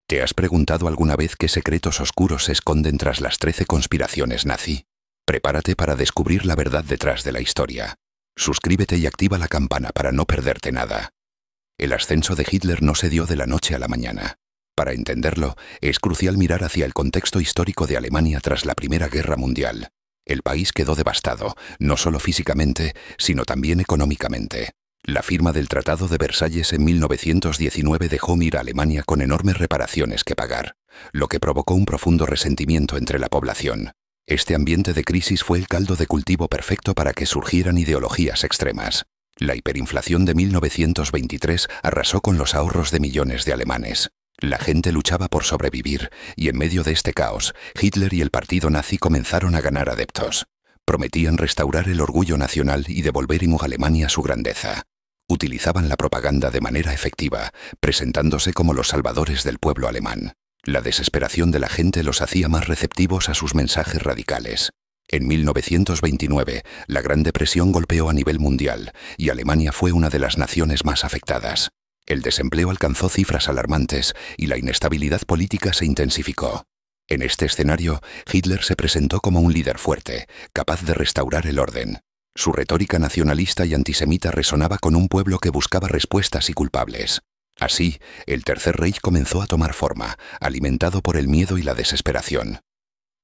¿Te has preguntado alguna vez qué secretos oscuros se esconden tras las 13 conspiraciones nazi? Prepárate para descubrir la verdad detrás de la historia. Suscríbete y activa la campana para no perderte nada. El ascenso de Hitler no se dio de la noche a la mañana. Para entenderlo, es crucial mirar hacia el contexto histórico de Alemania tras la Primera Guerra Mundial. El país quedó devastado, no solo físicamente, sino también económicamente. La firma del Tratado de Versalles en 1919 dejó ir a Alemania con enormes reparaciones que pagar, lo que provocó un profundo resentimiento entre la población. Este ambiente de crisis fue el caldo de cultivo perfecto para que surgieran ideologías extremas. La hiperinflación de 1923 arrasó con los ahorros de millones de alemanes. La gente luchaba por sobrevivir, y en medio de este caos, Hitler y el partido nazi comenzaron a ganar adeptos. Prometían restaurar el orgullo nacional y devolver a Alemania su grandeza. Utilizaban la propaganda de manera efectiva, presentándose como los salvadores del pueblo alemán. La desesperación de la gente los hacía más receptivos a sus mensajes radicales. En 1929, la Gran Depresión golpeó a nivel mundial, y Alemania fue una de las naciones más afectadas. El desempleo alcanzó cifras alarmantes y la inestabilidad política se intensificó. En este escenario, Hitler se presentó como un líder fuerte, capaz de restaurar el orden. Su retórica nacionalista y antisemita resonaba con un pueblo que buscaba respuestas y culpables. Así, el Tercer Reich comenzó a tomar forma, alimentado por el miedo y la desesperación.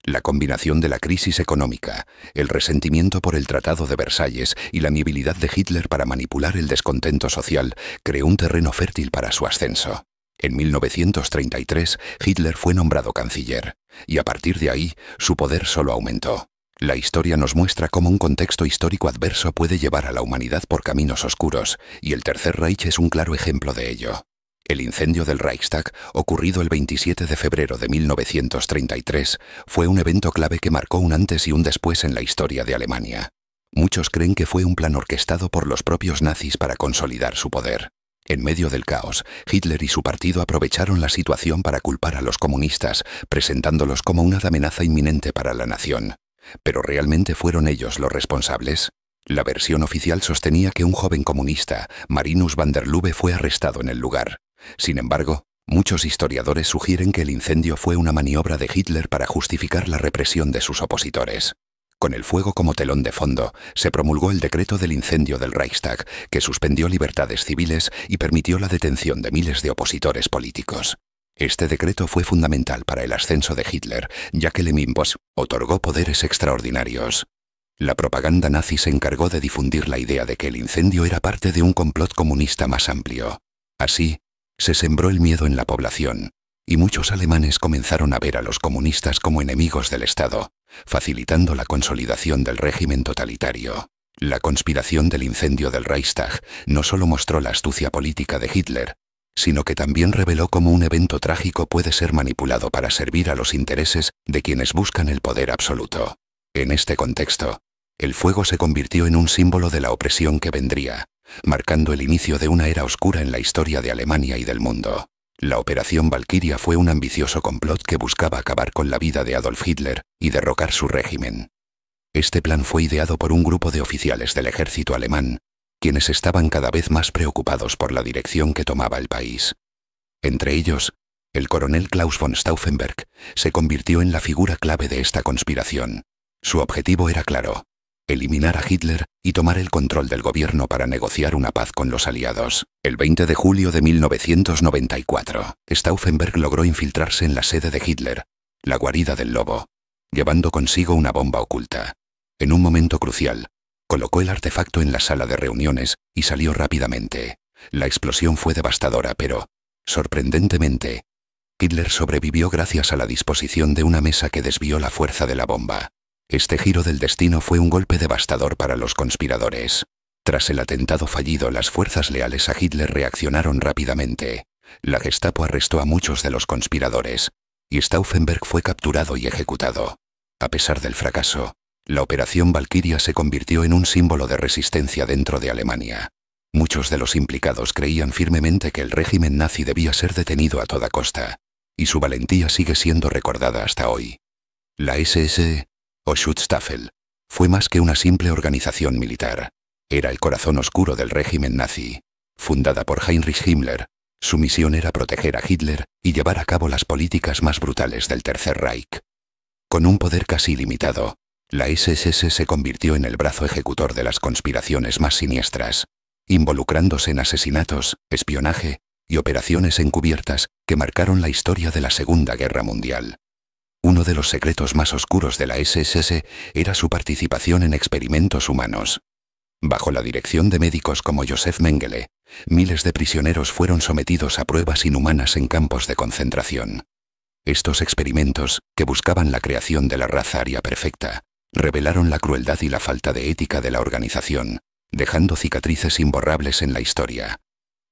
La combinación de la crisis económica, el resentimiento por el Tratado de Versalles y la habilidad de Hitler para manipular el descontento social creó un terreno fértil para su ascenso. En 1933, Hitler fue nombrado canciller, y a partir de ahí, su poder solo aumentó. La historia nos muestra cómo un contexto histórico adverso puede llevar a la humanidad por caminos oscuros, y el Tercer Reich es un claro ejemplo de ello. El incendio del Reichstag, ocurrido el 27 de febrero de 1933, fue un evento clave que marcó un antes y un después en la historia de Alemania. Muchos creen que fue un plan orquestado por los propios nazis para consolidar su poder. En medio del caos, Hitler y su partido aprovecharon la situación para culpar a los comunistas, presentándolos como una amenaza inminente para la nación. ¿Pero realmente fueron ellos los responsables? La versión oficial sostenía que un joven comunista, Marinus van der Lubbe, fue arrestado en el lugar. Sin embargo, muchos historiadores sugieren que el incendio fue una maniobra de Hitler para justificar la represión de sus opositores. Con el fuego como telón de fondo, se promulgó el decreto del incendio del Reichstag, que suspendió libertades civiles y permitió la detención de miles de opositores políticos. Este decreto fue fundamental para el ascenso de Hitler, ya que le otorgó poderes extraordinarios. La propaganda nazi se encargó de difundir la idea de que el incendio era parte de un complot comunista más amplio. Así, se sembró el miedo en la población, y muchos alemanes comenzaron a ver a los comunistas como enemigos del Estado, facilitando la consolidación del régimen totalitario. La conspiración del incendio del Reichstag no solo mostró la astucia política de Hitler, sino que también reveló cómo un evento trágico puede ser manipulado para servir a los intereses de quienes buscan el poder absoluto. En este contexto, el fuego se convirtió en un símbolo de la opresión que vendría, marcando el inicio de una era oscura en la historia de Alemania y del mundo. La Operación Valkyria fue un ambicioso complot que buscaba acabar con la vida de Adolf Hitler y derrocar su régimen. Este plan fue ideado por un grupo de oficiales del ejército alemán, quienes estaban cada vez más preocupados por la dirección que tomaba el país. Entre ellos, el coronel Klaus von Stauffenberg se convirtió en la figura clave de esta conspiración. Su objetivo era claro: eliminar a Hitler y tomar el control del gobierno para negociar una paz con los aliados. El 20 de julio de 1994, Stauffenberg logró infiltrarse en la sede de Hitler, la guarida del lobo, llevando consigo una bomba oculta. En un momento crucial, colocó el artefacto en la sala de reuniones y salió rápidamente. La explosión fue devastadora, pero, sorprendentemente, Hitler sobrevivió gracias a la disposición de una mesa que desvió la fuerza de la bomba. Este giro del destino fue un golpe devastador para los conspiradores. Tras el atentado fallido, las fuerzas leales a Hitler reaccionaron rápidamente. La Gestapo arrestó a muchos de los conspiradores, y Stauffenberg fue capturado y ejecutado. A pesar del fracaso, la Operación Valkyria se convirtió en un símbolo de resistencia dentro de Alemania. Muchos de los implicados creían firmemente que el régimen nazi debía ser detenido a toda costa, y su valentía sigue siendo recordada hasta hoy. La SS, o Schutzstaffel, fue más que una simple organización militar. Era el corazón oscuro del régimen nazi. Fundada por Heinrich Himmler, Su misión era proteger a Hitler y llevar a cabo las políticas más brutales del Tercer Reich. Con un poder casi ilimitado, la SS se convirtió en el brazo ejecutor de las conspiraciones más siniestras, involucrándose en asesinatos, espionaje y operaciones encubiertas que marcaron la historia de la Segunda Guerra Mundial. Uno de los secretos más oscuros de la SS era su participación en experimentos humanos. Bajo la dirección de médicos como Josef Mengele, miles de prisioneros fueron sometidos a pruebas inhumanas en campos de concentración. Estos experimentos, que buscaban la creación de la raza aria perfecta, revelaron la crueldad y la falta de ética de la organización, dejando cicatrices imborrables en la historia.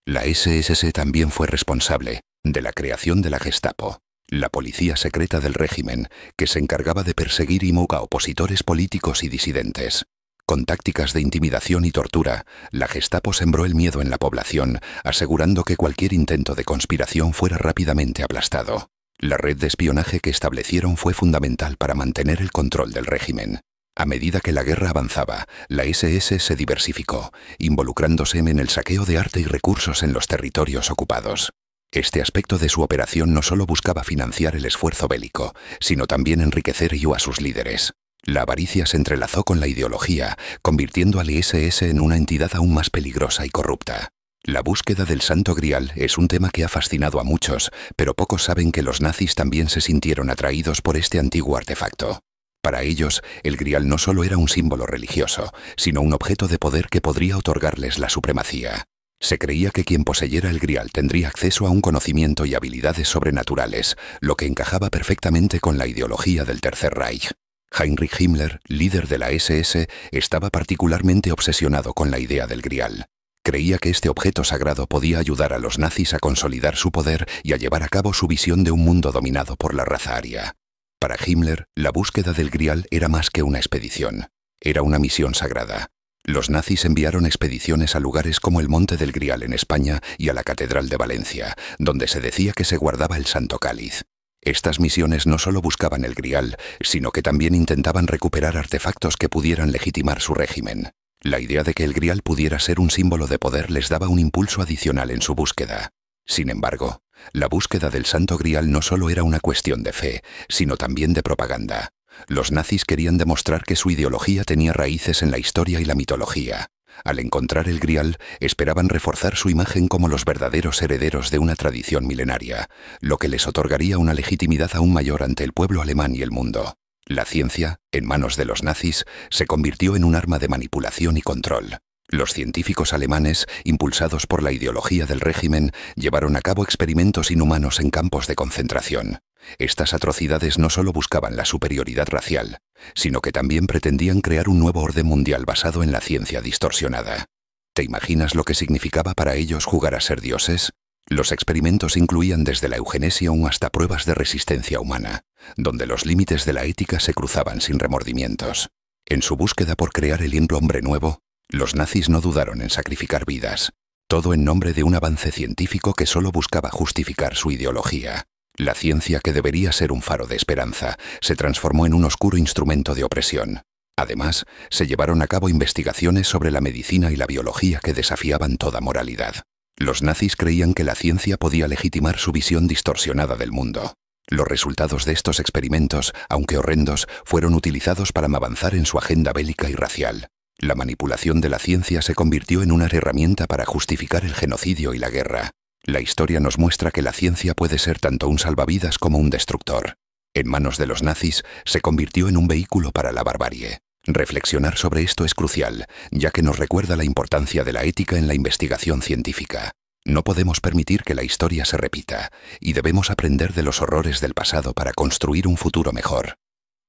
La SS también fue responsable de la creación de la Gestapo, la policía secreta del régimen, que se encargaba de perseguir a opositores políticos y disidentes. Con tácticas de intimidación y tortura, la Gestapo sembró el miedo en la población, asegurando que cualquier intento de conspiración fuera rápidamente aplastado. La red de espionaje que establecieron fue fundamental para mantener el control del régimen. A medida que la guerra avanzaba, la SS se diversificó, involucrándose en el saqueo de arte y recursos en los territorios ocupados. Este aspecto de su operación no solo buscaba financiar el esfuerzo bélico, sino también enriquecer a sus líderes. La avaricia se entrelazó con la ideología, convirtiendo al ISS en una entidad aún más peligrosa y corrupta. La búsqueda del Santo Grial es un tema que ha fascinado a muchos, pero pocos saben que los nazis también se sintieron atraídos por este antiguo artefacto. Para ellos, el Grial no solo era un símbolo religioso, sino un objeto de poder que podría otorgarles la supremacía. Se creía que quien poseyera el Grial tendría acceso a un conocimiento y habilidades sobrenaturales, lo que encajaba perfectamente con la ideología del Tercer Reich. Heinrich Himmler, líder de la SS, estaba particularmente obsesionado con la idea del Grial. Creía que este objeto sagrado podía ayudar a los nazis a consolidar su poder y a llevar a cabo su visión de un mundo dominado por la raza aria. Para Himmler, la búsqueda del Grial era más que una expedición. Era una misión sagrada. Los nazis enviaron expediciones a lugares como el Monte del Grial en España y a la Catedral de Valencia, donde se decía que se guardaba el Santo Cáliz. Estas misiones no solo buscaban el Grial, sino que también intentaban recuperar artefactos que pudieran legitimar su régimen. La idea de que el Grial pudiera ser un símbolo de poder les daba un impulso adicional en su búsqueda. Sin embargo, la búsqueda del Santo Grial no solo era una cuestión de fe, sino también de propaganda. Los nazis querían demostrar que su ideología tenía raíces en la historia y la mitología. Al encontrar el Grial, esperaban reforzar su imagen como los verdaderos herederos de una tradición milenaria, lo que les otorgaría una legitimidad aún mayor ante el pueblo alemán y el mundo. La ciencia, en manos de los nazis, se convirtió en un arma de manipulación y control. Los científicos alemanes, impulsados por la ideología del régimen, llevaron a cabo experimentos inhumanos en campos de concentración. Estas atrocidades no solo buscaban la superioridad racial, sino que también pretendían crear un nuevo orden mundial basado en la ciencia distorsionada. ¿Te imaginas lo que significaba para ellos jugar a ser dioses? Los experimentos incluían desde la eugenesia hasta pruebas de resistencia humana, donde los límites de la ética se cruzaban sin remordimientos. En su búsqueda por crear el hombre nuevo, los nazis no dudaron en sacrificar vidas, todo en nombre de un avance científico que solo buscaba justificar su ideología. La ciencia, que debería ser un faro de esperanza, se transformó en un oscuro instrumento de opresión. Además, se llevaron a cabo investigaciones sobre la medicina y la biología que desafiaban toda moralidad. Los nazis creían que la ciencia podía legitimar su visión distorsionada del mundo. Los resultados de estos experimentos, aunque horrendos, fueron utilizados para avanzar en su agenda bélica y racial. La manipulación de la ciencia se convirtió en una herramienta para justificar el genocidio y la guerra. La historia nos muestra que la ciencia puede ser tanto un salvavidas como un destructor. En manos de los nazis, se convirtió en un vehículo para la barbarie. Reflexionar sobre esto es crucial, ya que nos recuerda la importancia de la ética en la investigación científica. No podemos permitir que la historia se repita, y debemos aprender de los horrores del pasado para construir un futuro mejor.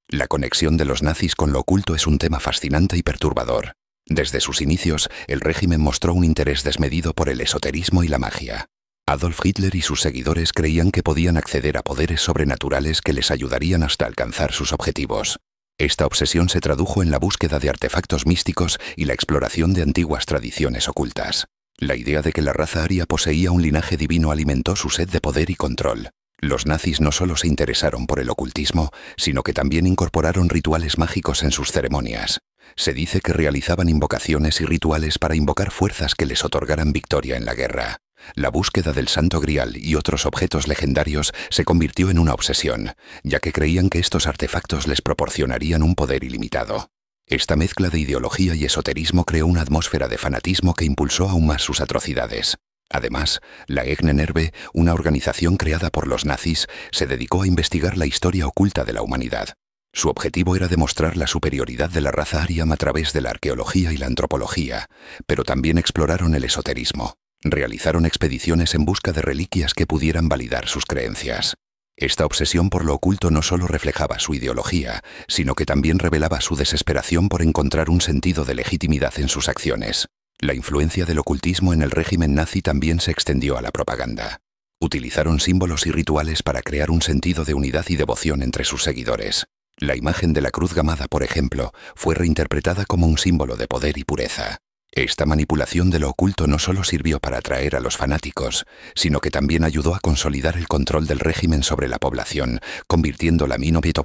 La conexión de los nazis con lo oculto es un tema fascinante y perturbador. Desde sus inicios, el régimen mostró un interés desmedido por el esoterismo y la magia. Adolf Hitler y sus seguidores creían que podían acceder a poderes sobrenaturales que les ayudarían hasta alcanzar sus objetivos. Esta obsesión se tradujo en la búsqueda de artefactos místicos y la exploración de antiguas tradiciones ocultas. La idea de que la raza aria poseía un linaje divino alimentó su sed de poder y control. Los nazis no solo se interesaron por el ocultismo, sino que también incorporaron rituales mágicos en sus ceremonias. Se dice que realizaban invocaciones y rituales para invocar fuerzas que les otorgaran victoria en la guerra. La búsqueda del Santo Grial y otros objetos legendarios se convirtió en una obsesión, ya que creían que estos artefactos les proporcionarían un poder ilimitado. Esta mezcla de ideología y esoterismo creó una atmósfera de fanatismo que impulsó aún más sus atrocidades. Además, la Egnenerve, una organización creada por los nazis, se dedicó a investigar la historia oculta de la humanidad. Su objetivo era demostrar la superioridad de la raza aria a través de la arqueología y la antropología, pero también exploraron el esoterismo. Realizaron expediciones en busca de reliquias que pudieran validar sus creencias. Esta obsesión por lo oculto no solo reflejaba su ideología, sino que también revelaba su desesperación por encontrar un sentido de legitimidad en sus acciones. La influencia del ocultismo en el régimen nazi también se extendió a la propaganda. Utilizaron símbolos y rituales para crear un sentido de unidad y devoción entre sus seguidores. La imagen de la cruz gamada, por ejemplo, fue reinterpretada como un símbolo de poder y pureza. Esta manipulación de lo oculto no solo sirvió para atraer a los fanáticos, sino que también ayudó a consolidar el control del régimen sobre la población, convirtiendo la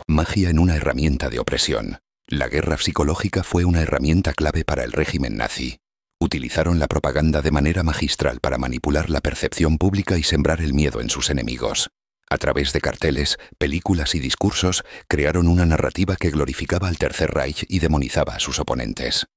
magia en una herramienta de opresión. La guerra psicológica fue una herramienta clave para el régimen nazi. Utilizaron la propaganda de manera magistral para manipular la percepción pública y sembrar el miedo en sus enemigos. A través de carteles, películas y discursos, crearon una narrativa que glorificaba al Tercer Reich y demonizaba a sus oponentes.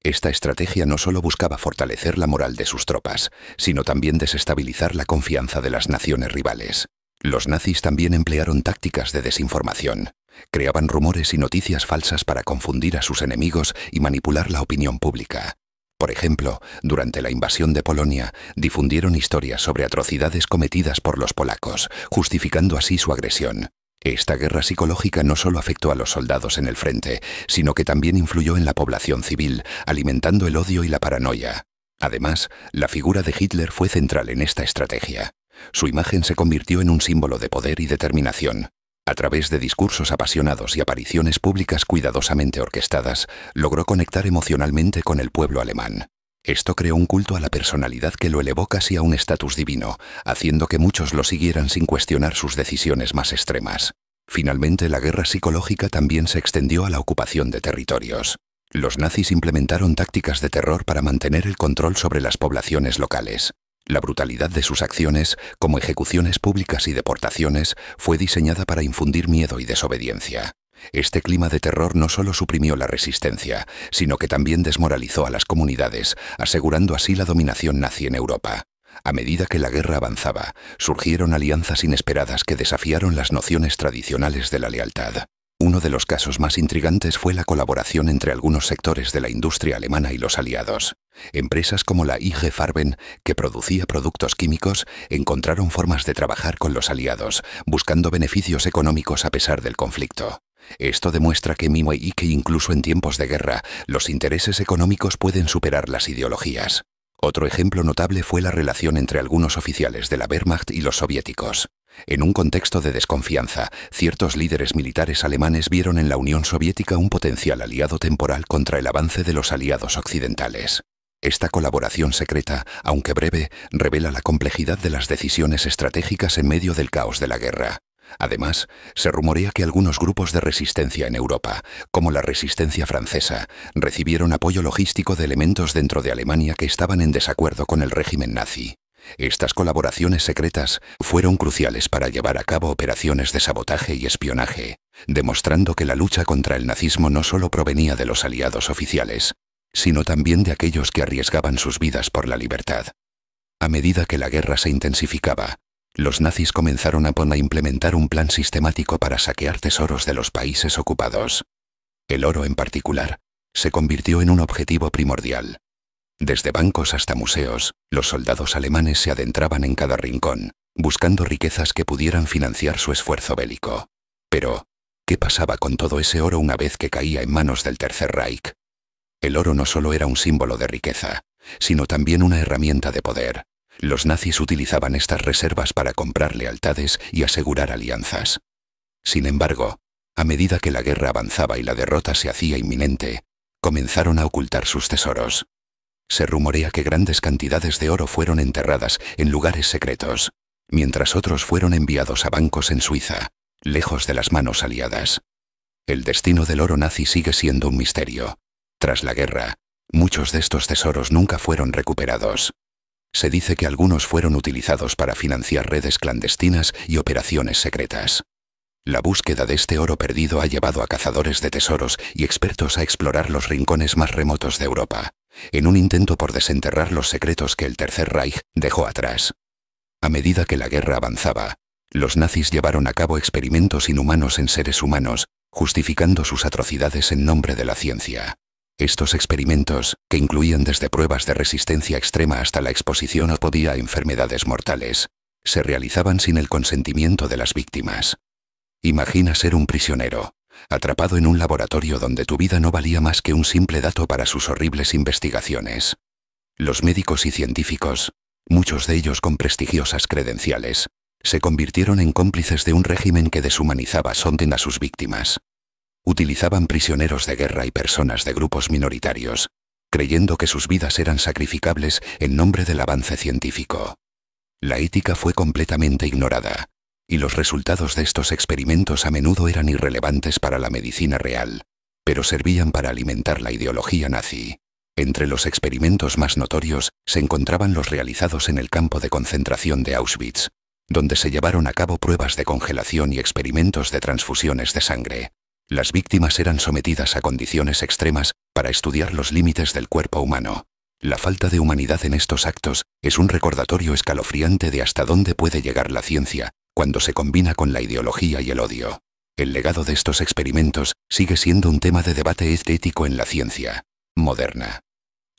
Esta estrategia no solo buscaba fortalecer la moral de sus tropas, sino también desestabilizar la confianza de las naciones rivales. Los nazis también emplearon tácticas de desinformación. Creaban rumores y noticias falsas para confundir a sus enemigos y manipular la opinión pública. Por ejemplo, durante la invasión de Polonia, difundieron historias sobre atrocidades cometidas por los polacos, justificando así su agresión. Esta guerra psicológica no solo afectó a los soldados en el frente, sino que también influyó en la población civil, alimentando el odio y la paranoia. Además, la figura de Hitler fue central en esta estrategia. Su imagen se convirtió en un símbolo de poder y determinación. A través de discursos apasionados y apariciones públicas cuidadosamente orquestadas, logró conectar emocionalmente con el pueblo alemán. Esto creó un culto a la personalidad que lo elevó casi a un estatus divino, haciendo que muchos lo siguieran sin cuestionar sus decisiones más extremas. Finalmente, la guerra psicológica también se extendió a la ocupación de territorios. Los nazis implementaron tácticas de terror para mantener el control sobre las poblaciones locales. La brutalidad de sus acciones, como ejecuciones públicas y deportaciones, fue diseñada para infundir miedo y desobediencia. Este clima de terror no solo suprimió la resistencia, sino que también desmoralizó a las comunidades, asegurando así la dominación nazi en Europa. A medida que la guerra avanzaba, surgieron alianzas inesperadas que desafiaron las nociones tradicionales de la lealtad. Uno de los casos más intrigantes fue la colaboración entre algunos sectores de la industria alemana y los aliados. Empresas como la IG Farben, que producía productos químicos, encontraron formas de trabajar con los aliados, buscando beneficios económicos a pesar del conflicto. Esto demuestra que incluso en tiempos de guerra, los intereses económicos pueden superar las ideologías. Otro ejemplo notable fue la relación entre algunos oficiales de la Wehrmacht y los soviéticos. En un contexto de desconfianza, ciertos líderes militares alemanes vieron en la Unión Soviética un potencial aliado temporal contra el avance de los aliados occidentales. Esta colaboración secreta, aunque breve, revela la complejidad de las decisiones estratégicas en medio del caos de la guerra. Además, se rumorea que algunos grupos de resistencia en Europa, como la resistencia francesa, recibieron apoyo logístico de elementos dentro de Alemania que estaban en desacuerdo con el régimen nazi. Estas colaboraciones secretas fueron cruciales para llevar a cabo operaciones de sabotaje y espionaje, demostrando que la lucha contra el nazismo no solo provenía de los aliados oficiales, sino también de aquellos que arriesgaban sus vidas por la libertad. A medida que la guerra se intensificaba, los nazis comenzaron a implementar un plan sistemático para saquear tesoros de los países ocupados. El oro, en particular, se convirtió en un objetivo primordial. Desde bancos hasta museos, los soldados alemanes se adentraban en cada rincón, buscando riquezas que pudieran financiar su esfuerzo bélico. Pero, ¿qué pasaba con todo ese oro una vez que caía en manos del Tercer Reich? El oro no solo era un símbolo de riqueza, sino también una herramienta de poder. Los nazis utilizaban estas reservas para comprar lealtades y asegurar alianzas. Sin embargo, a medida que la guerra avanzaba y la derrota se hacía inminente, comenzaron a ocultar sus tesoros. Se rumorea que grandes cantidades de oro fueron enterradas en lugares secretos, mientras otros fueron enviados a bancos en Suiza, lejos de las manos aliadas. El destino del oro nazi sigue siendo un misterio. Tras la guerra, muchos de estos tesoros nunca fueron recuperados. Se dice que algunos fueron utilizados para financiar redes clandestinas y operaciones secretas. La búsqueda de este oro perdido ha llevado a cazadores de tesoros y expertos a explorar los rincones más remotos de Europa, en un intento por desenterrar los secretos que el Tercer Reich dejó atrás. A medida que la guerra avanzaba, los nazis llevaron a cabo experimentos inhumanos en seres humanos, justificando sus atrocidades en nombre de la ciencia. Estos experimentos, que incluían desde pruebas de resistencia extrema hasta la exposición a enfermedades mortales, se realizaban sin el consentimiento de las víctimas. Imagina ser un prisionero, atrapado en un laboratorio donde tu vida no valía más que un simple dato para sus horribles investigaciones. Los médicos y científicos, muchos de ellos con prestigiosas credenciales, se convirtieron en cómplices de un régimen que deshumanizaba a sus víctimas. Utilizaban prisioneros de guerra y personas de grupos minoritarios, creyendo que sus vidas eran sacrificables en nombre del avance científico. La ética fue completamente ignorada, y los resultados de estos experimentos a menudo eran irrelevantes para la medicina real, pero servían para alimentar la ideología nazi. Entre los experimentos más notorios se encontraban los realizados en el campo de concentración de Auschwitz, donde se llevaron a cabo pruebas de congelación y experimentos de transfusiones de sangre. Las víctimas eran sometidas a condiciones extremas para estudiar los límites del cuerpo humano. La falta de humanidad en estos actos es un recordatorio escalofriante de hasta dónde puede llegar la ciencia cuando se combina con la ideología y el odio. El legado de estos experimentos sigue siendo un tema de debate ético en la ciencia moderna.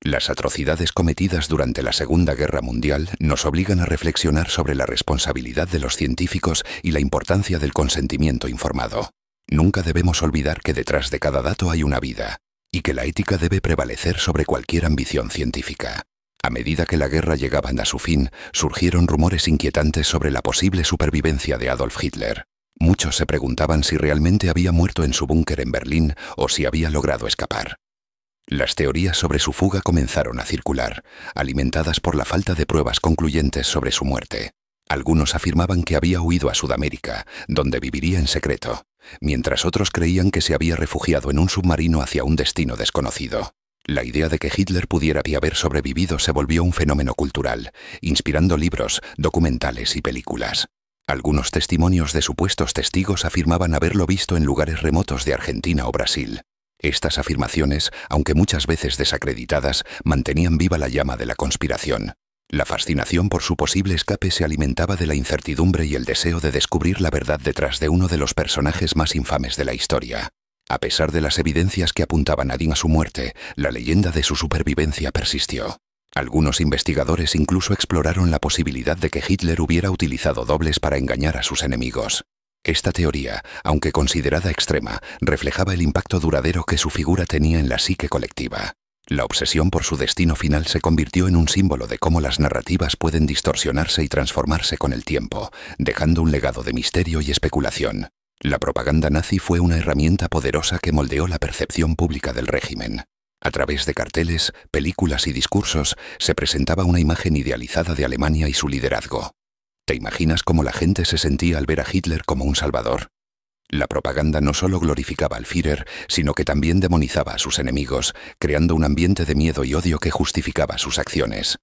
Las atrocidades cometidas durante la Segunda Guerra Mundial nos obligan a reflexionar sobre la responsabilidad de los científicos y la importancia del consentimiento informado. Nunca debemos olvidar que detrás de cada dato hay una vida, y que la ética debe prevalecer sobre cualquier ambición científica. A medida que la guerra llegaba a su fin, surgieron rumores inquietantes sobre la posible supervivencia de Adolf Hitler. Muchos se preguntaban si realmente había muerto en su búnker en Berlín o si había logrado escapar. Las teorías sobre su fuga comenzaron a circular, alimentadas por la falta de pruebas concluyentes sobre su muerte. Algunos afirmaban que había huido a Sudamérica, donde viviría en secreto, mientras otros creían que se había refugiado en un submarino hacia un destino desconocido. La idea de que Hitler pudiera haber sobrevivido se volvió un fenómeno cultural, inspirando libros, documentales y películas. Algunos testimonios de supuestos testigos afirmaban haberlo visto en lugares remotos de Argentina o Brasil. Estas afirmaciones, aunque muchas veces desacreditadas, mantenían viva la llama de la conspiración. La fascinación por su posible escape se alimentaba de la incertidumbre y el deseo de descubrir la verdad detrás de uno de los personajes más infames de la historia. A pesar de las evidencias que apuntaban a su muerte, la leyenda de su supervivencia persistió. Algunos investigadores incluso exploraron la posibilidad de que Hitler hubiera utilizado dobles para engañar a sus enemigos. Esta teoría, aunque considerada extrema, reflejaba el impacto duradero que su figura tenía en la psique colectiva. La obsesión por su destino final se convirtió en un símbolo de cómo las narrativas pueden distorsionarse y transformarse con el tiempo, dejando un legado de misterio y especulación. La propaganda nazi fue una herramienta poderosa que moldeó la percepción pública del régimen. A través de carteles, películas y discursos, se presentaba una imagen idealizada de Alemania y su liderazgo. ¿Te imaginas cómo la gente se sentía al ver a Hitler como un salvador? La propaganda no solo glorificaba al Führer, sino que también demonizaba a sus enemigos, creando un ambiente de miedo y odio que justificaba sus acciones.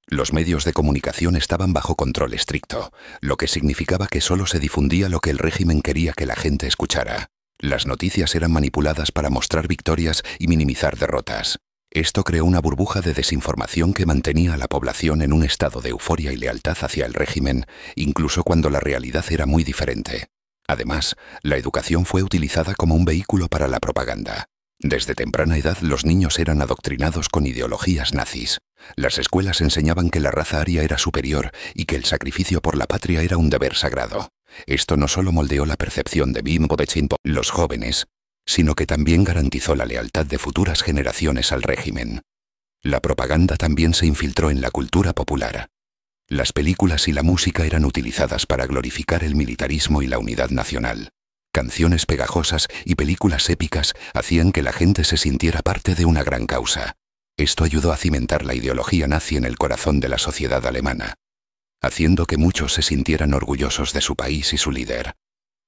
Los medios de comunicación estaban bajo control estricto, lo que significaba que solo se difundía lo que el régimen quería que la gente escuchara. Las noticias eran manipuladas para mostrar victorias y minimizar derrotas. Esto creó una burbuja de desinformación que mantenía a la población en un estado de euforia y lealtad hacia el régimen, incluso cuando la realidad era muy diferente. Además, la educación fue utilizada como un vehículo para la propaganda. Desde temprana edad los niños eran adoctrinados con ideologías nazis. Las escuelas enseñaban que la raza aria era superior y que el sacrificio por la patria era un deber sagrado. Esto no solo moldeó la percepción de los jóvenes, sino que también garantizó la lealtad de futuras generaciones al régimen. La propaganda también se infiltró en la cultura popular. Las películas y la música eran utilizadas para glorificar el militarismo y la unidad nacional. Canciones pegajosas y películas épicas hacían que la gente se sintiera parte de una gran causa. Esto ayudó a cimentar la ideología nazi en el corazón de la sociedad alemana, haciendo que muchos se sintieran orgullosos de su país y su líder.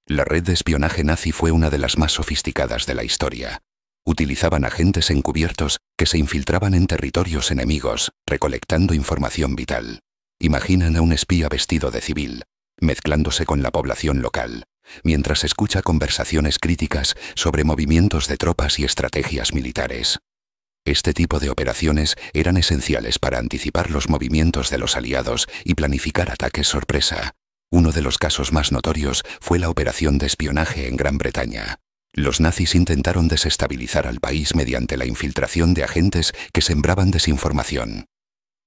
La red de espionaje nazi fue una de las más sofisticadas de la historia. Utilizaban agentes encubiertos que se infiltraban en territorios enemigos, recolectando información vital. Imaginan a un espía vestido de civil, mezclándose con la población local, mientras escucha conversaciones críticas sobre movimientos de tropas y estrategias militares. Este tipo de operaciones eran esenciales para anticipar los movimientos de los aliados y planificar ataques sorpresa. Uno de los casos más notorios fue la operación de espionaje en Gran Bretaña. Los nazis intentaron desestabilizar al país mediante la infiltración de agentes que sembraban desinformación.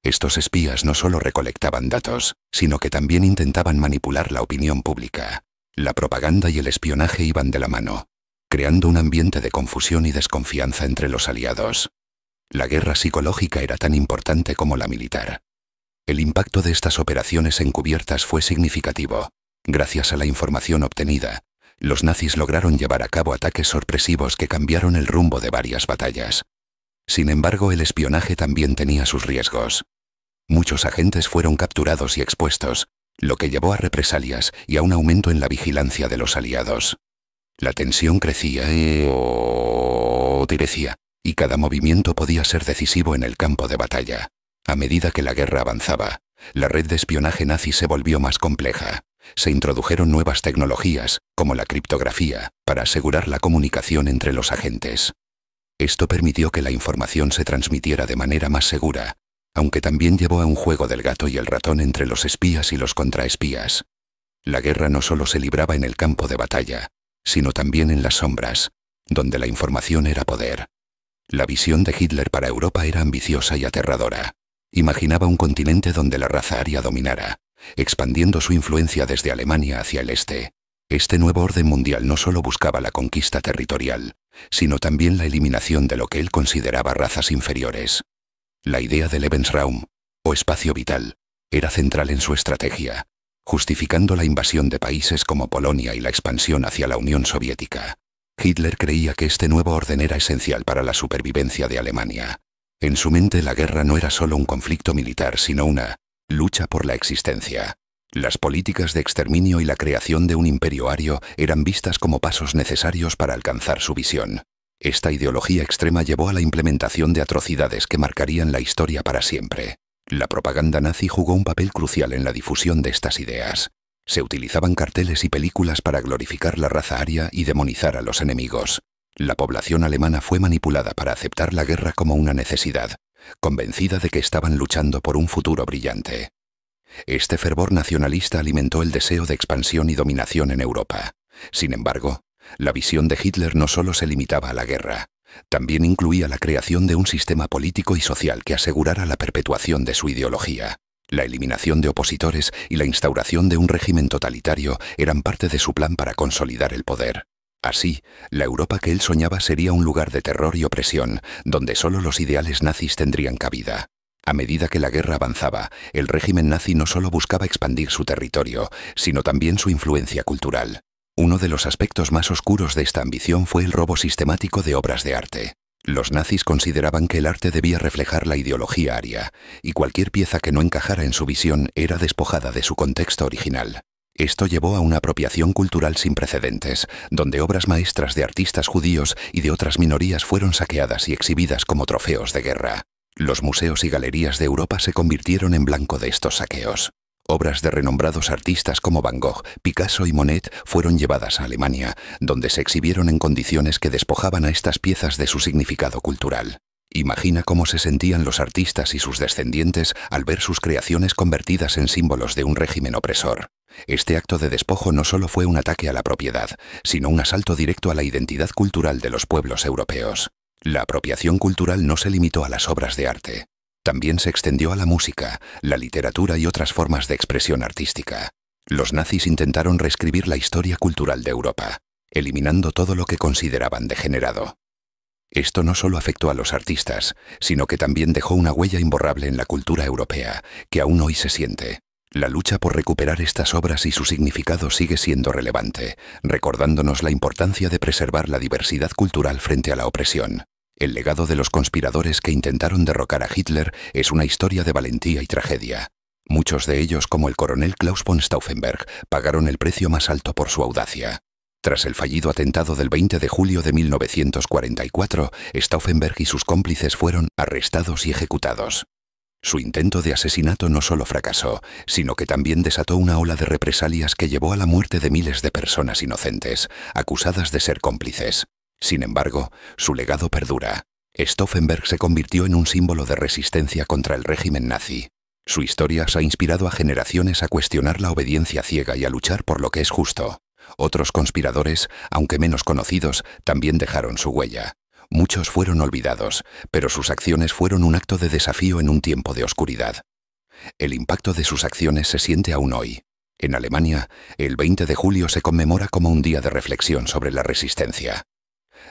Estos espías no solo recolectaban datos, sino que también intentaban manipular la opinión pública. La propaganda y el espionaje iban de la mano, creando un ambiente de confusión y desconfianza entre los aliados. La guerra psicológica era tan importante como la militar. El impacto de estas operaciones encubiertas fue significativo. Gracias a la información obtenida, los nazis lograron llevar a cabo ataques sorpresivos que cambiaron el rumbo de varias batallas. Sin embargo, el espionaje también tenía sus riesgos. Muchos agentes fueron capturados y expuestos, lo que llevó a represalias y a un aumento en la vigilancia de los aliados. La tensión crecía y cada movimiento podía ser decisivo en el campo de batalla. A medida que la guerra avanzaba, la red de espionaje nazi se volvió más compleja. Se introdujeron nuevas tecnologías, como la criptografía, para asegurar la comunicación entre los agentes. Esto permitió que la información se transmitiera de manera más segura, aunque también llevó a un juego del gato y el ratón entre los espías y los contraespías. La guerra no solo se libraba en el campo de batalla, sino también en las sombras, donde la información era poder. La visión de Hitler para Europa era ambiciosa y aterradora. Imaginaba un continente donde la raza aria dominara, expandiendo su influencia desde Alemania hacia el este. Este nuevo orden mundial no solo buscaba la conquista territorial, sino también la eliminación de lo que él consideraba razas inferiores. La idea de Lebensraum, o espacio vital, era central en su estrategia, justificando la invasión de países como Polonia y la expansión hacia la Unión Soviética. Hitler creía que este nuevo orden era esencial para la supervivencia de Alemania. En su mente, la guerra no era solo un conflicto militar, sino una lucha por la existencia. Las políticas de exterminio y la creación de un imperio ario eran vistas como pasos necesarios para alcanzar su visión. Esta ideología extrema llevó a la implementación de atrocidades que marcarían la historia para siempre. La propaganda nazi jugó un papel crucial en la difusión de estas ideas. Se utilizaban carteles y películas para glorificar la raza aria y demonizar a los enemigos. La población alemana fue manipulada para aceptar la guerra como una necesidad, convencida de que estaban luchando por un futuro brillante. Este fervor nacionalista alimentó el deseo de expansión y dominación en Europa. Sin embargo, la visión de Hitler no solo se limitaba a la guerra, también incluía la creación de un sistema político y social que asegurara la perpetuación de su ideología. La eliminación de opositores y la instauración de un régimen totalitario eran parte de su plan para consolidar el poder. Así, la Europa que él soñaba sería un lugar de terror y opresión, donde solo los ideales nazis tendrían cabida. A medida que la guerra avanzaba, el régimen nazi no solo buscaba expandir su territorio, sino también su influencia cultural. Uno de los aspectos más oscuros de esta ambición fue el robo sistemático de obras de arte. Los nazis consideraban que el arte debía reflejar la ideología aria, y cualquier pieza que no encajara en su visión era despojada de su contexto original. Esto llevó a una apropiación cultural sin precedentes, donde obras maestras de artistas judíos y de otras minorías fueron saqueadas y exhibidas como trofeos de guerra. Los museos y galerías de Europa se convirtieron en blanco de estos saqueos. Obras de renombrados artistas como Van Gogh, Picasso y Monet fueron llevadas a Alemania, donde se exhibieron en condiciones que despojaban a estas piezas de su significado cultural. Imagina cómo se sentían los artistas y sus descendientes al ver sus creaciones convertidas en símbolos de un régimen opresor. Este acto de despojo no solo fue un ataque a la propiedad, sino un asalto directo a la identidad cultural de los pueblos europeos. La apropiación cultural no se limitó a las obras de arte. También se extendió a la música, la literatura y otras formas de expresión artística. Los nazis intentaron reescribir la historia cultural de Europa, eliminando todo lo que consideraban degenerado. Esto no solo afectó a los artistas, sino que también dejó una huella imborrable en la cultura europea, que aún hoy se siente. La lucha por recuperar estas obras y su significado sigue siendo relevante, recordándonos la importancia de preservar la diversidad cultural frente a la opresión. El legado de los conspiradores que intentaron derrocar a Hitler es una historia de valentía y tragedia. Muchos de ellos, como el coronel Klaus von Stauffenberg, pagaron el precio más alto por su audacia. Tras el fallido atentado del 20 de julio de 1944, Stauffenberg y sus cómplices fueron arrestados y ejecutados. Su intento de asesinato no solo fracasó, sino que también desató una ola de represalias que llevó a la muerte de miles de personas inocentes, acusadas de ser cómplices. Sin embargo, su legado perdura. Stauffenberg se convirtió en un símbolo de resistencia contra el régimen nazi. Su historia ha inspirado a generaciones a cuestionar la obediencia ciega y a luchar por lo que es justo. Otros conspiradores, aunque menos conocidos, también dejaron su huella. Muchos fueron olvidados, pero sus acciones fueron un acto de desafío en un tiempo de oscuridad. El impacto de sus acciones se siente aún hoy. En Alemania, el 20 de julio se conmemora como un día de reflexión sobre la resistencia.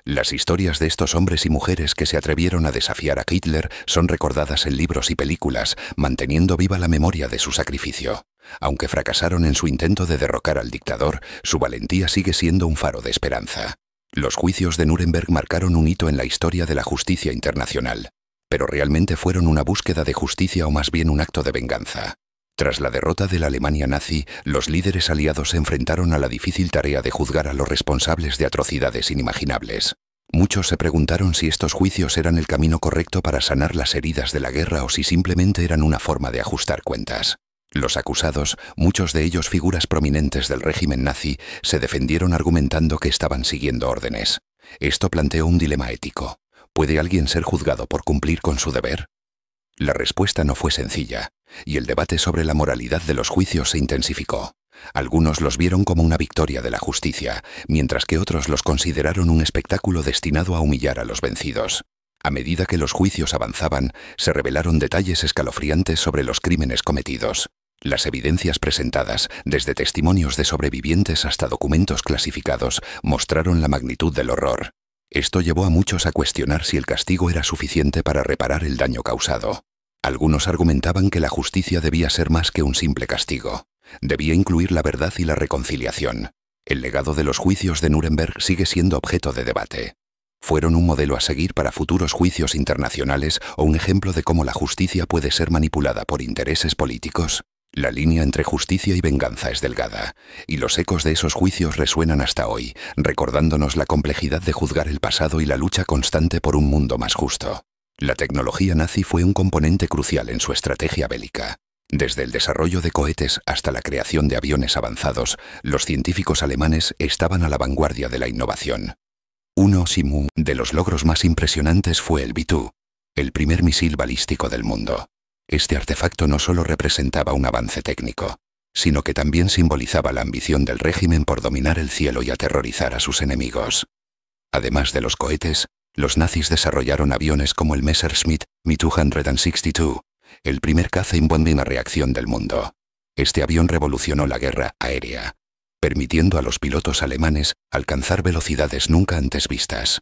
Las historias de estos hombres y mujeres que se atrevieron a desafiar a Hitler son recordadas en libros y películas, manteniendo viva la memoria de su sacrificio. Aunque fracasaron en su intento de derrocar al dictador, su valentía sigue siendo un faro de esperanza. Los juicios de Nuremberg marcaron un hito en la historia de la justicia internacional. Pero realmente fueron una búsqueda de justicia o más bien un acto de venganza. Tras la derrota de la Alemania nazi, los líderes aliados se enfrentaron a la difícil tarea de juzgar a los responsables de atrocidades inimaginables. Muchos se preguntaron si estos juicios eran el camino correcto para sanar las heridas de la guerra o si simplemente eran una forma de ajustar cuentas. Los acusados, muchos de ellos figuras prominentes del régimen nazi, se defendieron argumentando que estaban siguiendo órdenes. Esto planteó un dilema ético. ¿Puede alguien ser juzgado por cumplir con su deber? La respuesta no fue sencilla, y el debate sobre la moralidad de los juicios se intensificó. Algunos los vieron como una victoria de la justicia, mientras que otros los consideraron un espectáculo destinado a humillar a los vencidos. A medida que los juicios avanzaban, se revelaron detalles escalofriantes sobre los crímenes cometidos. Las evidencias presentadas, desde testimonios de sobrevivientes hasta documentos clasificados, mostraron la magnitud del horror. Esto llevó a muchos a cuestionar si el castigo era suficiente para reparar el daño causado. Algunos argumentaban que la justicia debía ser más que un simple castigo. Debía incluir la verdad y la reconciliación. El legado de los juicios de Nuremberg sigue siendo objeto de debate. ¿Fueron un modelo a seguir para futuros juicios internacionales o un ejemplo de cómo la justicia puede ser manipulada por intereses políticos? La línea entre justicia y venganza es delgada, y los ecos de esos juicios resuenan hasta hoy, recordándonos la complejidad de juzgar el pasado y la lucha constante por un mundo más justo. La tecnología nazi fue un componente crucial en su estrategia bélica. Desde el desarrollo de cohetes hasta la creación de aviones avanzados, los científicos alemanes estaban a la vanguardia de la innovación. Uno de los logros más impresionantes fue el V2, el primer misil balístico del mundo. Este artefacto no solo representaba un avance técnico, sino que también simbolizaba la ambición del régimen por dominar el cielo y aterrorizar a sus enemigos. Además de los cohetes, los nazis desarrollaron aviones como el Messerschmitt Mi-262, el primer caza en bombina reacción del mundo. Este avión revolucionó la guerra aérea, permitiendo a los pilotos alemanes alcanzar velocidades nunca antes vistas.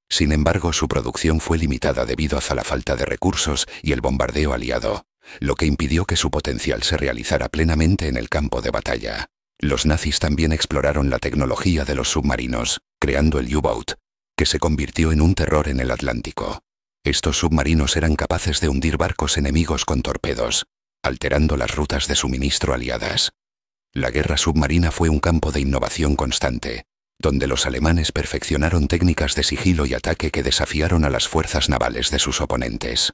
Sin embargo, su producción fue limitada debido a la falta de recursos y el bombardeo aliado, lo que impidió que su potencial se realizara plenamente en el campo de batalla. Los nazis también exploraron la tecnología de los submarinos, creando el U-Boat, que se convirtió en un terror en el Atlántico. Estos submarinos eran capaces de hundir barcos enemigos con torpedos, alterando las rutas de suministro aliadas. La guerra submarina fue un campo de innovación constante, donde los alemanes perfeccionaron técnicas de sigilo y ataque que desafiaron a las fuerzas navales de sus oponentes.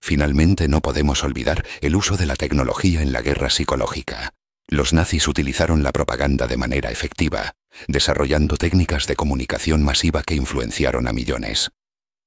Finalmente, no podemos olvidar el uso de la tecnología en la guerra psicológica. Los nazis utilizaron la propaganda de manera efectiva, desarrollando técnicas de comunicación masiva que influenciaron a millones.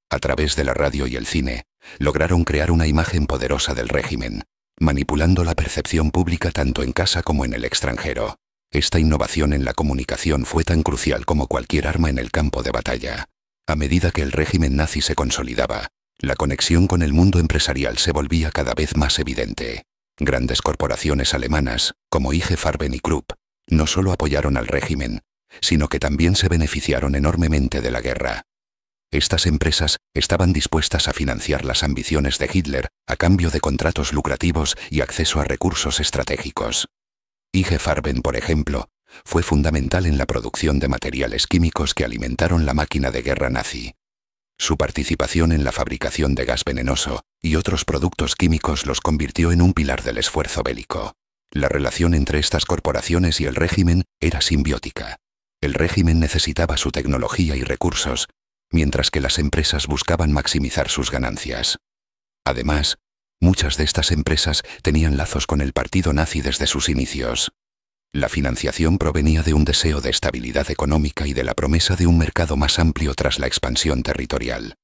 A través de la radio y el cine, lograron crear una imagen poderosa del régimen, manipulando la percepción pública tanto en casa como en el extranjero. Esta innovación en la comunicación fue tan crucial como cualquier arma en el campo de batalla. A medida que el régimen nazi se consolidaba, la conexión con el mundo empresarial se volvía cada vez más evidente. Grandes corporaciones alemanas, como IG Farben y Krupp, no solo apoyaron al régimen, sino que también se beneficiaron enormemente de la guerra. Estas empresas estaban dispuestas a financiar las ambiciones de Hitler a cambio de contratos lucrativos y acceso a recursos estratégicos. IG Farben, por ejemplo, fue fundamental en la producción de materiales químicos que alimentaron la máquina de guerra nazi. Su participación en la fabricación de gas venenoso y otros productos químicos los convirtió en un pilar del esfuerzo bélico. La relación entre estas corporaciones y el régimen era simbiótica. El régimen necesitaba su tecnología y recursos, mientras que las empresas buscaban maximizar sus ganancias. Además, muchas de estas empresas tenían lazos con el partido nazi desde sus inicios. La financiación provenía de un deseo de estabilidad económica y de la promesa de un mercado más amplio tras la expansión territorial.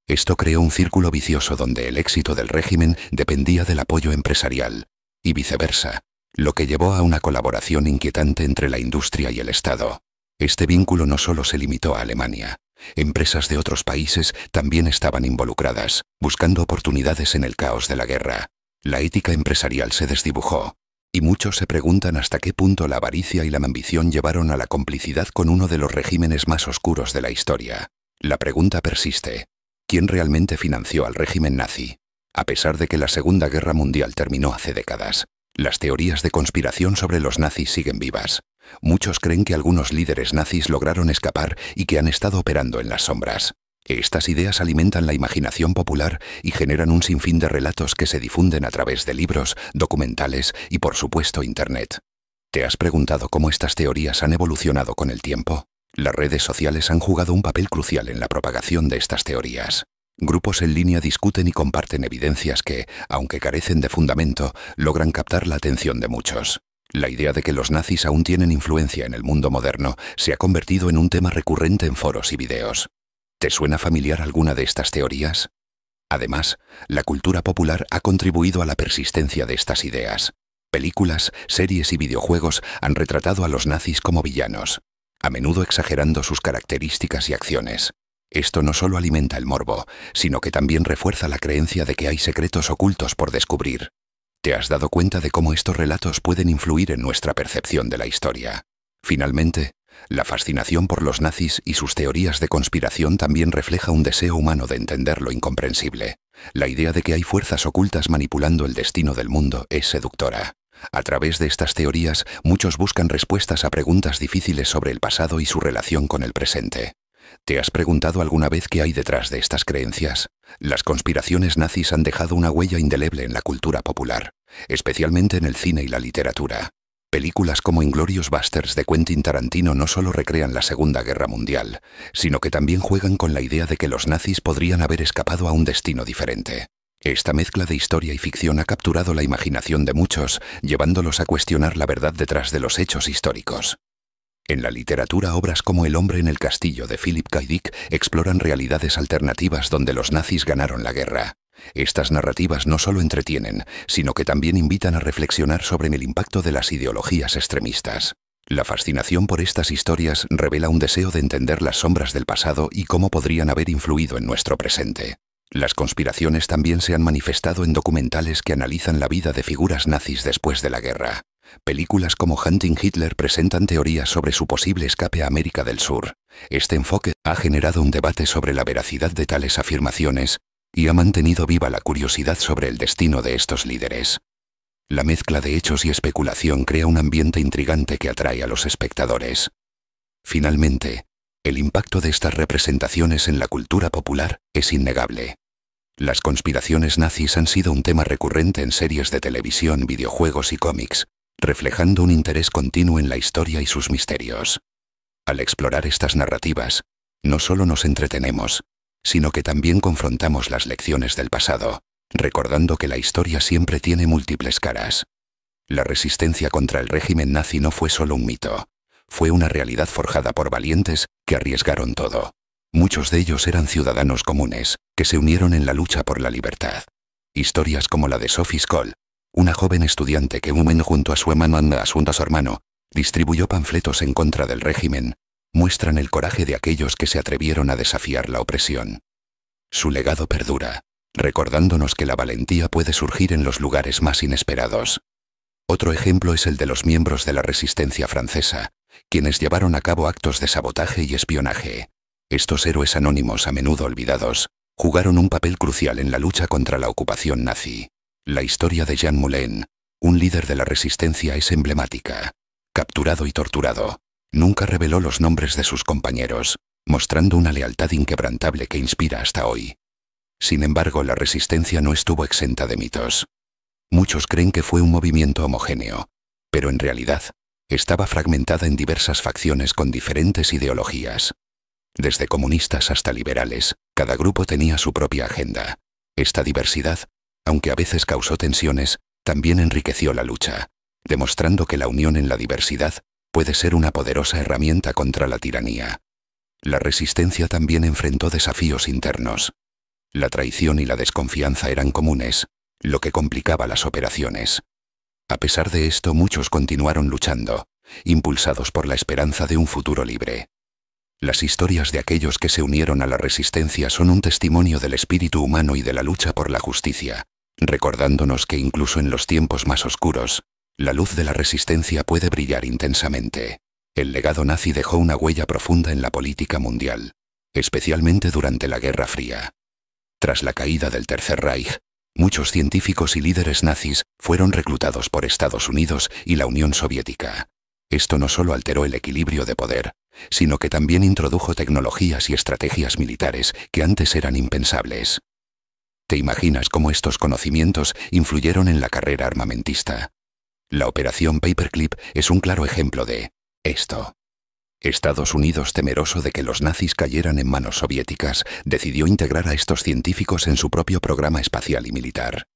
Esto creó un círculo vicioso donde el éxito del régimen dependía del apoyo empresarial, y viceversa, lo que llevó a una colaboración inquietante entre la industria y el Estado. Este vínculo no solo se limitó a Alemania. Empresas de otros países también estaban involucradas, buscando oportunidades en el caos de la guerra. La ética empresarial se desdibujó, y muchos se preguntan hasta qué punto la avaricia y la ambición llevaron a la complicidad con uno de los regímenes más oscuros de la historia. La pregunta persiste: ¿quién realmente financió al régimen nazi? A pesar de que la Segunda Guerra Mundial terminó hace décadas, las teorías de conspiración sobre los nazis siguen vivas. Muchos creen que algunos líderes nazis lograron escapar y que han estado operando en las sombras. Estas ideas alimentan la imaginación popular y generan un sinfín de relatos que se difunden a través de libros, documentales y, por supuesto, Internet. ¿Te has preguntado cómo estas teorías han evolucionado con el tiempo? Las redes sociales han jugado un papel crucial en la propagación de estas teorías. Grupos en línea discuten y comparten evidencias que, aunque carecen de fundamento, logran captar la atención de muchos. La idea de que los nazis aún tienen influencia en el mundo moderno se ha convertido en un tema recurrente en foros y videos. ¿Te suena familiar alguna de estas teorías? Además, la cultura popular ha contribuido a la persistencia de estas ideas. Películas, series y videojuegos han retratado a los nazis como villanos, a menudo exagerando sus características y acciones. Esto no solo alimenta el morbo, sino que también refuerza la creencia de que hay secretos ocultos por descubrir. ¿Te has dado cuenta de cómo estos relatos pueden influir en nuestra percepción de la historia? Finalmente, la fascinación por los nazis y sus teorías de conspiración también refleja un deseo humano de entender lo incomprensible. La idea de que hay fuerzas ocultas manipulando el destino del mundo es seductora. A través de estas teorías, muchos buscan respuestas a preguntas difíciles sobre el pasado y su relación con el presente. ¿Te has preguntado alguna vez qué hay detrás de estas creencias? Las conspiraciones nazis han dejado una huella indeleble en la cultura popular, especialmente en el cine y la literatura. Películas como Inglourious Basterds de Quentin Tarantino no solo recrean la Segunda Guerra Mundial, sino que también juegan con la idea de que los nazis podrían haber escapado a un destino diferente. Esta mezcla de historia y ficción ha capturado la imaginación de muchos, llevándolos a cuestionar la verdad detrás de los hechos históricos. En la literatura, obras como El hombre en el castillo de Philip K. Dick exploran realidades alternativas donde los nazis ganaron la guerra. Estas narrativas no solo entretienen, sino que también invitan a reflexionar sobre el impacto de las ideologías extremistas. La fascinación por estas historias revela un deseo de entender las sombras del pasado y cómo podrían haber influido en nuestro presente. Las conspiraciones también se han manifestado en documentales que analizan la vida de figuras nazis después de la guerra. Películas como Hunting Hitler presentan teorías sobre su posible escape a América del Sur. Este enfoque ha generado un debate sobre la veracidad de tales afirmaciones y ha mantenido viva la curiosidad sobre el destino de estos líderes. La mezcla de hechos y especulación crea un ambiente intrigante que atrae a los espectadores. Finalmente, el impacto de estas representaciones en la cultura popular es innegable. Las conspiraciones nazis han sido un tema recurrente en series de televisión, videojuegos y cómics, reflejando un interés continuo en la historia y sus misterios. Al explorar estas narrativas, no solo nos entretenemos, sino que también confrontamos las lecciones del pasado, recordando que la historia siempre tiene múltiples caras. La resistencia contra el régimen nazi no fue solo un mito, fue una realidad forjada por valientes que arriesgaron todo. Muchos de ellos eran ciudadanos comunes, que se unieron en la lucha por la libertad. Historias como la de Sophie Scholl, una joven estudiante que junto a su hermano, distribuyó panfletos en contra del régimen, muestran el coraje de aquellos que se atrevieron a desafiar la opresión. Su legado perdura, recordándonos que la valentía puede surgir en los lugares más inesperados. Otro ejemplo es el de los miembros de la resistencia francesa, quienes llevaron a cabo actos de sabotaje y espionaje. Estos héroes anónimos, a menudo olvidados, jugaron un papel crucial en la lucha contra la ocupación nazi. La historia de Jean Moulin, un líder de la resistencia, es emblemática. Capturado y torturado, nunca reveló los nombres de sus compañeros, mostrando una lealtad inquebrantable que inspira hasta hoy. Sin embargo, la resistencia no estuvo exenta de mitos. Muchos creen que fue un movimiento homogéneo, pero en realidad, estaba fragmentada en diversas facciones con diferentes ideologías. Desde comunistas hasta liberales, cada grupo tenía su propia agenda. Esta diversidad, aunque a veces causó tensiones, también enriqueció la lucha, demostrando que la unión en la diversidad puede ser una poderosa herramienta contra la tiranía. La resistencia también enfrentó desafíos internos. La traición y la desconfianza eran comunes, lo que complicaba las operaciones. A pesar de esto, muchos continuaron luchando, impulsados por la esperanza de un futuro libre. Las historias de aquellos que se unieron a la resistencia son un testimonio del espíritu humano y de la lucha por la justicia, recordándonos que incluso en los tiempos más oscuros, la luz de la resistencia puede brillar intensamente. El legado nazi dejó una huella profunda en la política mundial, especialmente durante la Guerra Fría. Tras la caída del Tercer Reich, muchos científicos y líderes nazis fueron reclutados por Estados Unidos y la Unión Soviética. Esto no solo alteró el equilibrio de poder, sino que también introdujo tecnologías y estrategias militares que antes eran impensables. ¿Te imaginas cómo estos conocimientos influyeron en la carrera armamentista? La Operación Paperclip es un claro ejemplo de esto. Estados Unidos, temeroso de que los nazis cayeran en manos soviéticas, decidió integrar a estos científicos en su propio programa espacial y militar.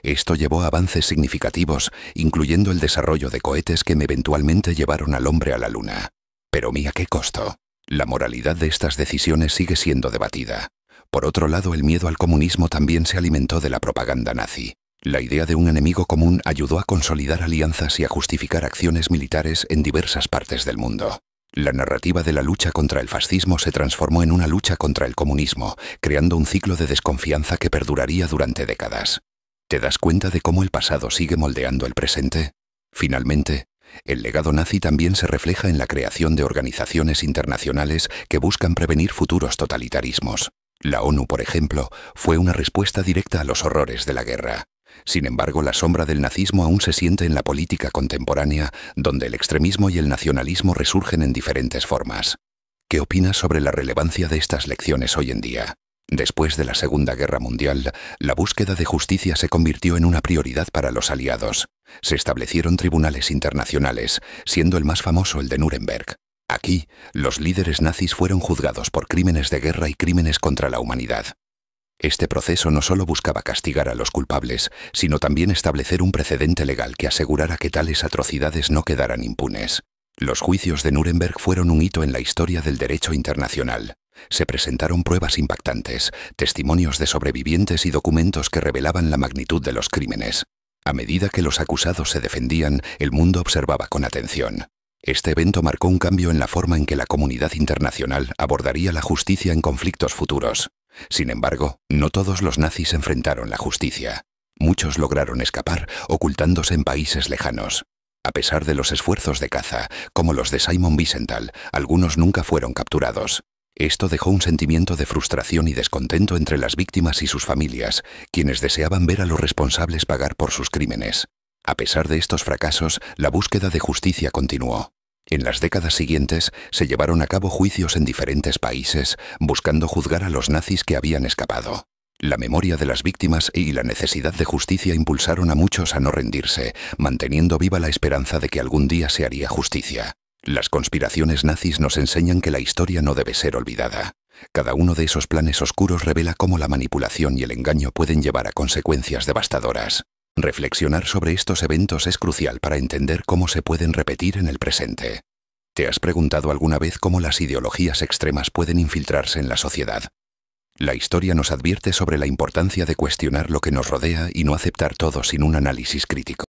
Esto llevó a avances significativos, incluyendo el desarrollo de cohetes que eventualmente llevaron al hombre a la Luna. Pero ¿a qué costo? La moralidad de estas decisiones sigue siendo debatida. Por otro lado, el miedo al comunismo también se alimentó de la propaganda nazi. La idea de un enemigo común ayudó a consolidar alianzas y a justificar acciones militares en diversas partes del mundo. La narrativa de la lucha contra el fascismo se transformó en una lucha contra el comunismo, creando un ciclo de desconfianza que perduraría durante décadas. ¿Te das cuenta de cómo el pasado sigue moldeando el presente? Finalmente, el legado nazi también se refleja en la creación de organizaciones internacionales que buscan prevenir futuros totalitarismos. La ONU, por ejemplo, fue una respuesta directa a los horrores de la guerra. Sin embargo, la sombra del nazismo aún se siente en la política contemporánea, donde el extremismo y el nacionalismo resurgen en diferentes formas. ¿Qué opinas sobre la relevancia de estas lecciones hoy en día? Después de la Segunda Guerra Mundial, la búsqueda de justicia se convirtió en una prioridad para los aliados. Se establecieron tribunales internacionales, siendo el más famoso el de Nuremberg. Aquí, los líderes nazis fueron juzgados por crímenes de guerra y crímenes contra la humanidad. Este proceso no solo buscaba castigar a los culpables, sino también establecer un precedente legal que asegurara que tales atrocidades no quedaran impunes. Los juicios de Nuremberg fueron un hito en la historia del derecho internacional. Se presentaron pruebas impactantes, testimonios de sobrevivientes y documentos que revelaban la magnitud de los crímenes. A medida que los acusados se defendían, el mundo observaba con atención. Este evento marcó un cambio en la forma en que la comunidad internacional abordaría la justicia en conflictos futuros. Sin embargo, no todos los nazis enfrentaron la justicia. Muchos lograron escapar, ocultándose en países lejanos. A pesar de los esfuerzos de caza, como los de Simon Wiesenthal, algunos nunca fueron capturados. Esto dejó un sentimiento de frustración y descontento entre las víctimas y sus familias, quienes deseaban ver a los responsables pagar por sus crímenes. A pesar de estos fracasos, la búsqueda de justicia continuó. En las décadas siguientes, se llevaron a cabo juicios en diferentes países, buscando juzgar a los nazis que habían escapado. La memoria de las víctimas y la necesidad de justicia impulsaron a muchos a no rendirse, manteniendo viva la esperanza de que algún día se haría justicia. Las conspiraciones nazis nos enseñan que la historia no debe ser olvidada. Cada uno de esos planes oscuros revela cómo la manipulación y el engaño pueden llevar a consecuencias devastadoras. Reflexionar sobre estos eventos es crucial para entender cómo se pueden repetir en el presente. ¿Te has preguntado alguna vez cómo las ideologías extremas pueden infiltrarse en la sociedad? La historia nos advierte sobre la importancia de cuestionar lo que nos rodea y no aceptar todo sin un análisis crítico.